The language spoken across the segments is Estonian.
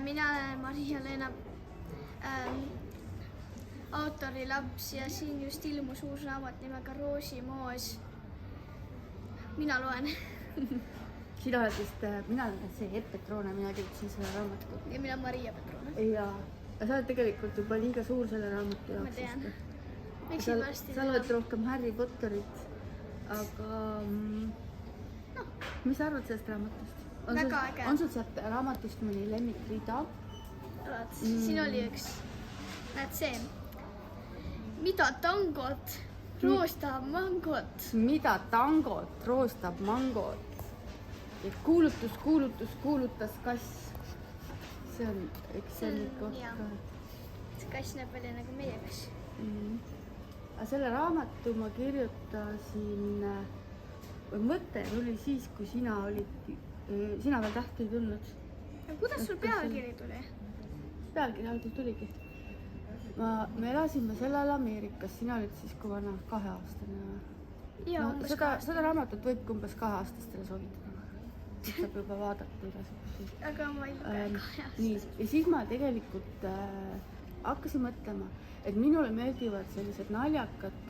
mina olen Maria-Leena autori laps ja siin just ilmus uus raamat nimega Roosimoos. Mina loen. Sina oled vist, mina olen see Epp Petrone, mina kirjutasin selle raamatu. Ja mina Maria Petrone. Ja sa oled tegelikult juba liiga suur selle raamatu jaoks. Ma tean. Sa loed rohkem Harry Potterit, aga mis sa arvad sellest raamatust? Väga äge. On sul sealt raamatust mõni lemmikrida? Siin oli üks. Näed see. Mida tangot roostab mangot? Mida tangot roostab mangot? Et kuulutas kass. See on üks selline koht ka. See kass näeb välja nagu meie kass. Aga selle raamatu ma kirjutasin, mõte oli siis, kui sina veel tähti ei tulnud. Kuidas sul pealkiri tuli? Pealkiri algul tuligi. Me elasime sellel Ameerikas, sina olid siis kui vana 2-aastane. Seda raamatut võib umbes 2-aastastele soovitada. Saab juba vaadata igasugust. Aga ma ei loe 2-aastast. Nii, ja siis ma tegelikult hakkasin mõtlema, et minule meeldivad sellised naljakad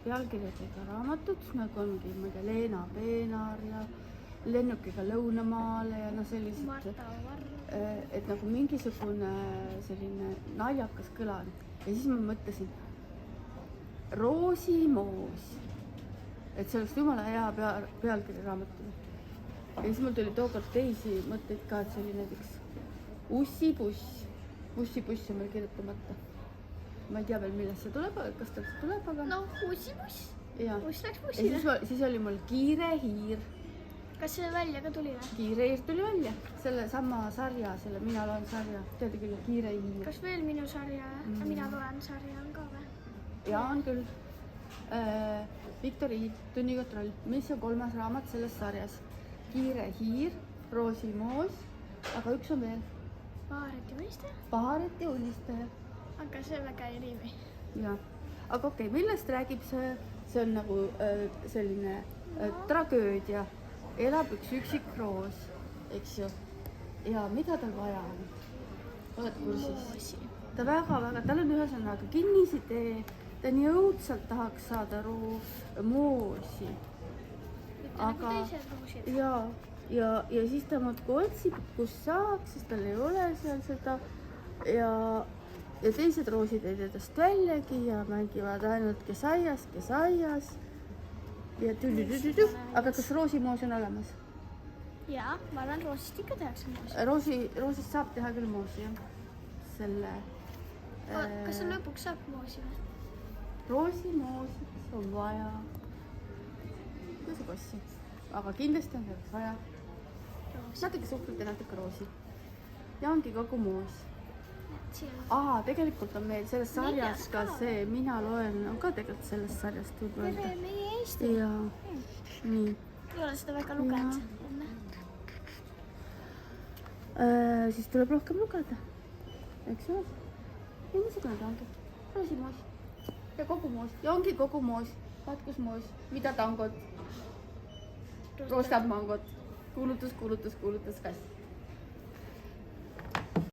pealkirjadega raamatud, nagu ongi Leena Peenar ja Lennukiga lõunamaale ja sellised, Marta Varr. Et nagu mingisugune selline naljakas kõla. Ja siis ma mõtlesin Roosimoos, et see oleks jumala hea pealkiri raamatule. Ja siis mul tuli tookord teisi mõtteid ka, et see oli näiteks Ussibuss. Bussibuss on meil kirjutamata. Ma ei tea veel, millest see tuleb, kas ta tuleb, aga... No, Ussibuss. Buss läks bussile. Ja siis oli mul Kiire hiir. Kas see välja ka tuli või? Kiire hiir tuli välja. Selle sama sarja, selle Mina loen sarja. Teada küll, Kiire hiir. Kas veel minu sarja? Mina loen sarja on ka või? Ja on küll. Viktori tunnikontroll, mis on 3. raamat selles sarjas? Kiire hiir, Roosimoos, aga üks on veel. Pahareti unistaja? Pahareti unistaja. Aga see väga ei riimi. Ja, aga okei, millest räägib see? See on nagu selline tragöödia. Elab üks üksik roos, eks ju. Ja mida tal vaja on? Oled kursis? Moosi. Ta väga, tal on ühesõnaga kinnisidee. Ta nii õudselt tahaks saada moosi. Mitte nagu teised roosid. Ja siis ta muudkui otsib, kus saaks, sest tal ei ole seal seda. Ja teised roosid ei tee tast väljagi ja mängivad ainult kes aias. Ja tüdüdüdüdü. Aga kas roosimoos on olemas? Jaa, ma arvan, roosist ikka tehakse moosi. Roosist saab teha küll moosi, jah. Selle... Kas see lõpuks saab moosi või? Roosimoos on vaja kossi, aga kindlasti on selleks vaja natuke suhkrut ja natuke roosi. Ja ongi kogu moos. Tegelikult on meil selles sarjas ka see Mina loen, on ka tegelikult sellest sarjast võib öelda. Tere, meie Eesti. Ja, nii. Ei ole seda väga lugenud. Siis tuleb rohkem lugeda. Eks ju? Ja niisugune ta ongi. Roosimoos. Ja kogu moos. Ja ongi kogu moos. Katkusmoos. Mida tangot? Roostab mangot. Kuulutus kass.